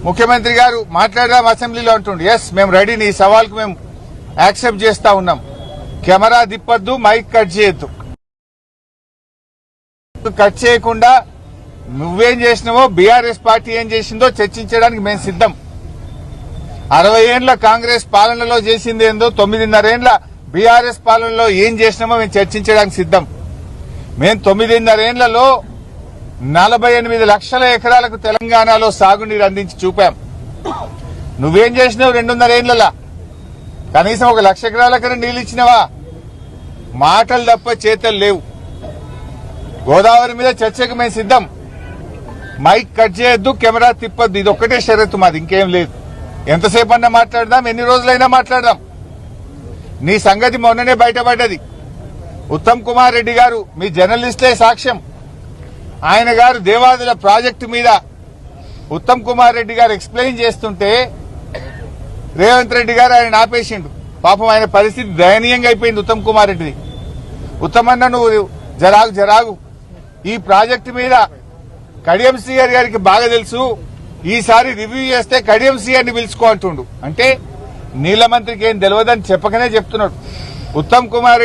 ముఖ్యమంత్రి గారు మాట్లాడదాం అసెంబ్లీలో అంటుండు. ఎస్, మేము రెడీ, నీ సవాల్కు మేము యాక్సెప్ట్ చేస్తా ఉన్నాం. కెమెరా తిప్పొద్దు, మైక్ కట్ చేయొద్దు. కట్ చేయకుండా నువ్వేం చేసినావో, బీఆర్ఎస్ పార్టీ ఏం చేసిందో చర్చించడానికి మేము సిద్ధం. 60 ఏండ్ల కాంగ్రెస్ పాలనలో చేసింది ఏందో, 9.5 ఏండ్ల బీఆర్ఎస్ పాలనలో ఏం చేసినామో మేము చర్చించడానికి సిద్ధం. మేము 9.5 ఏండ్లలో 48 లక్షల ఎకరాలకు తెలంగాణలో సాగునీరు అందించి చూపాం. నువ్వేం చేసినావు 2.5 ఏండ్లలో? కనీసం 1 లక్ష ఎకరాలకన్నా నీళ్ళు ఇచ్చినావా? మాటలు తప్ప చేతలు లేవు. గోదావరి మీద చర్చకు మేము సిద్ధం. మైక్ కట్ చేయొద్దు, కెమెరా తిప్పొద్దు, ఇది ఒక్కటే షరతు మాది, ఇంకేం లేదు. ఎంతసేపు అన్నా మాట్లాడదాం, ఎన్ని రోజులైనా మాట్లాడదాం. నీ సంగతి మొన్ననే బయటపడ్డది. ఉత్తమ్ కుమార్ రెడ్డి గారు, మీ జర్నలిస్టే సాక్ష్యం, ఆయన గారు దేవాదుల ప్రాజెక్టు మీద ఉత్తమ్ కుమార్ రెడ్డి గారు ఎక్స్ప్లెయిన్ చేస్తుంటే రేవంత్ రెడ్డి గారు ఆయన ఆపేసిండు. పాపం ఆయన పరిస్థితి దయనీయంగా అయిపోయింది ఉత్తమ్ కుమార్ రెడ్డిది. ఉత్తమన్న, నువ్వు జరాగు, ఈ ప్రాజెక్టు మీద కడియం శ్రీహరి గారికి బాగా తెలుసు, ఈసారి రివ్యూ చేస్తే కడియం శ్రీహరిని పిలుచుకో అంటుండు. అంటే నీళ్ల మంత్రికి ఏం తెలియదని చెప్పకనే చెప్తున్నాడు ఉత్తమ్ కుమార్ రెడ్డి.